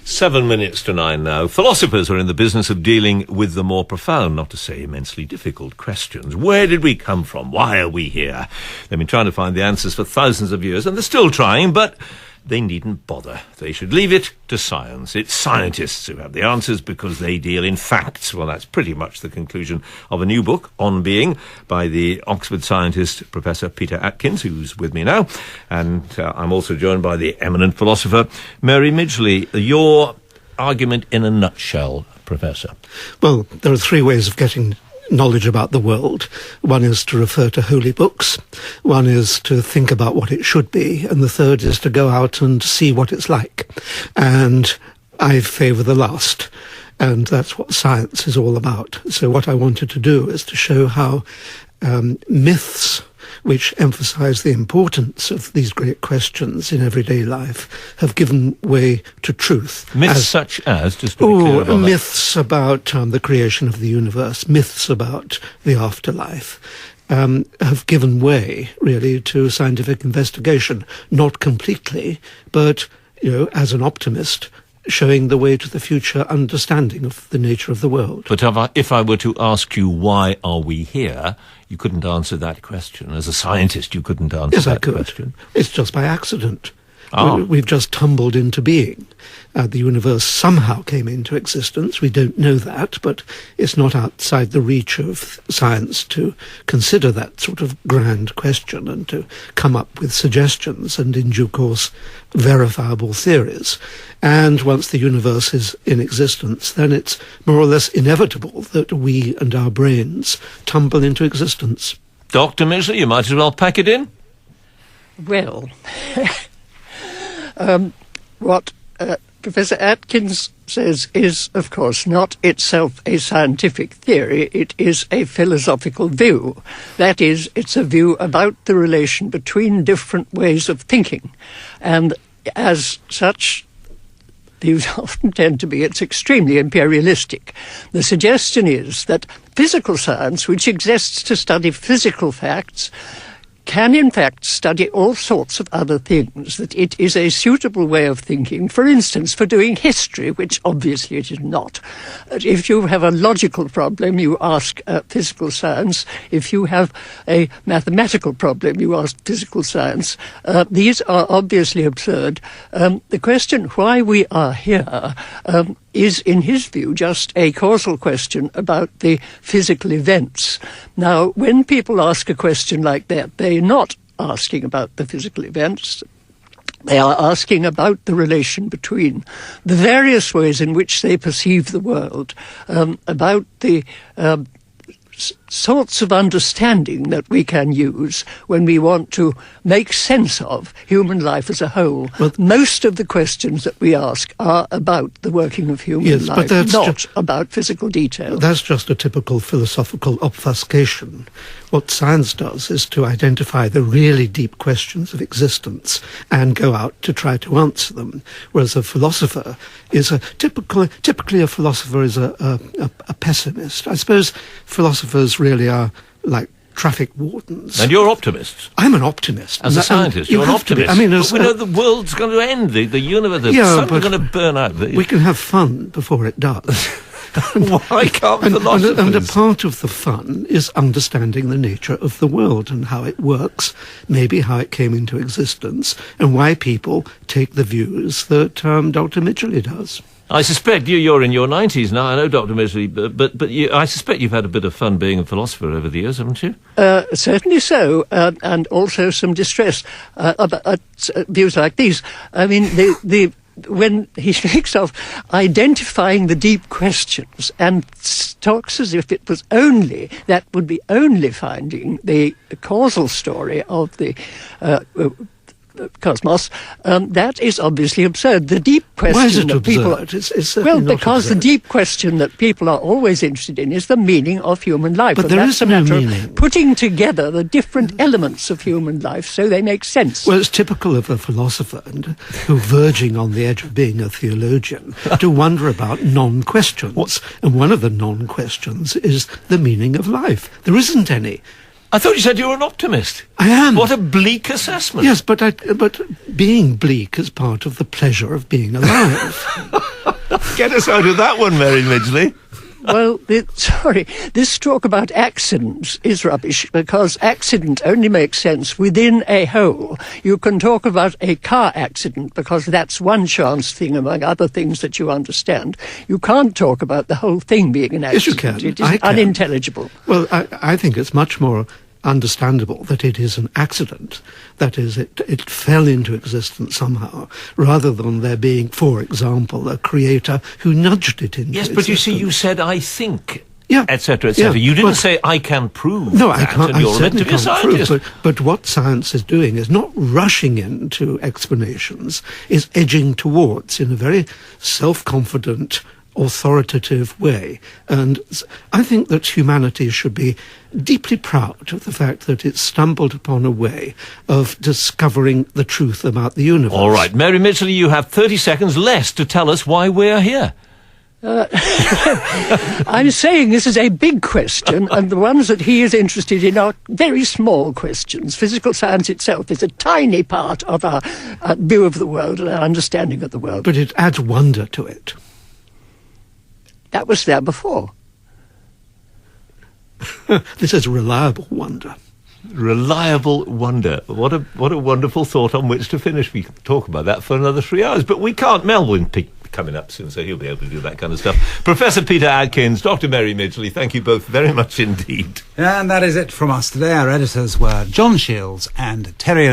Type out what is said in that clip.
7 minutes to 9 now. Philosophers are in the business of dealing with the more profound, not to say immensely difficult questions. Where did we come from? Why are we here? They've been trying to find the answers for thousands of years, and they're still trying, but they needn't bother. They should leave it to science. It's scientists who have the answers because they deal in facts. Well, that's pretty much the conclusion of a new book, On Being, by the Oxford scientist Professor Peter Atkins, who's with me now. And I'm also joined by the eminent philosopher Mary Midgley. Your argument in a nutshell, Professor. Well, there are three ways of getting knowledge about the world. One is to refer to holy books, one is to think about what it should be, and the third is to go out and see what it's like. And I favour the last, and that's what science is all about. So what I wanted to do is to show how myths, which emphasise the importance of these great questions in everyday life, have given way to truth. Myths such as, just to be clear about myths about the creation of the universe, myths about the afterlife, have given way, really, to scientific investigation. Not completely, but, as an optimist, showing the way to the future understanding of the nature of the world. But if I were to ask you, why are we here, you couldn't answer that question. As a scientist, you couldn't answer that question. It's just by accident. We've just tumbled into being. The universe somehow came into existence. We don't know that, but it's not outside the reach of science to consider that sort of grand question and to come up with suggestions and, in due course, verifiable theories. And once the universe is in existence, then it's more or less inevitable that we and our brains tumble into existence. Dr. Midgley, you might as well pack it in. Well, what Professor Atkins says is, of course, not itself a scientific theory. It is a philosophical view. That is, it's a view about the relation between different ways of thinking. And as such, views often tend to be, it's extremely imperialistic. The suggestion is that physical science, which exists to study physical facts, can in fact study all sorts of other things, that it is a suitable way of thinking, for instance, for doing history, which obviously it is not. If you have a logical problem, you ask physical science. If you have a mathematical problem, you ask physical science. These are obviously absurd. The question why we are here is, in his view, just a causal question about the physical events. Now, when people ask a question like that, they're not asking about the physical events. They are asking about the relation between the various ways in which they perceive the world, about the sorts of understanding that we can use when we want to make sense of human life as a whole. Well, most of the questions that we ask are about the working of human life, not about physical detail. That's just a typical philosophical obfuscation. What science does is to identify the really deep questions of existence and go out to try to answer them, whereas a philosopher is typically a philosopher is a pessimist. I suppose philosophers really are like traffic wardens. And you're optimists. I'm an optimist. As a scientist, you're an optimist. I mean, but we know the world's going to end, the universe, the sun's going to burn out. We can have fun before it does. Why can't philosophers? And a part of the fun is understanding the nature of the world and how it works, maybe how it came into existence, and why people take the views that Dr. Midgley does. I suspect you're in your 90s now. I know, Dr. Midgley, but I suspect you've had a bit of fun being a philosopher over the years, haven't you? Certainly so, and also some distress about views like these. I mean, when he speaks of identifying the deep questions and talks as if it was that would be only finding the causal story of the cosmos, that is obviously absurd. The deep question Why is it that absurd? people it's certainly not because absurd. the deep question that people are always interested in is the meaning of human life. But and there that's is a no matter meaning. of putting together the different elements of human life so they make sense. Well, it's typical of a philosopher who, verging on the edge of being a theologian, to wonder about non-questions. And one of the non-questions is the meaning of life. There isn't any. I thought you said you were an optimist. I am. What a bleak assessment. Yes, but being bleak is part of the pleasure of being alive. Get us out of that one, Mary Midgley. Well, this talk about accidents is rubbish, because accident only makes sense within a whole. You can talk about a car accident because that's one chance thing among other things that you understand. You can't talk about the whole thing being an accident. Yes, you can. It is unintelligible. Well, I think it's much more understandable that it is an accident. That is, it fell into existence somehow, rather than there being, for example, a creator who nudged it into existence. Yes, but you see, you said, I think, yeah, etc., etc. Yeah, you didn't say, I can prove no, that, I can't, and you're I meant to be a scientist. But what science is doing is not rushing into explanations, is edging towards, in a very self-confident, authoritative way. And I think that humanity should be deeply proud of the fact that it stumbled upon a way of discovering the truth about the universe. All right, Mary Midgley, you have 30 seconds less to tell us why we're here. I'm saying this is a big question, and the ones that he is interested in are very small questions. Physical science itself is a tiny part of our view of the world and our understanding of the world. But it adds wonder to it. That was there before. This is reliable wonder. Reliable wonder. What a wonderful thought on which to finish. We can talk about that for another 3 hours, but we can't. Melvin coming up soon, so he'll be able to do that kind of stuff. Professor Peter Atkins, Dr. Mary Midgley, thank you both very much indeed. And that is it from us today. Our editors were John Shields and Terry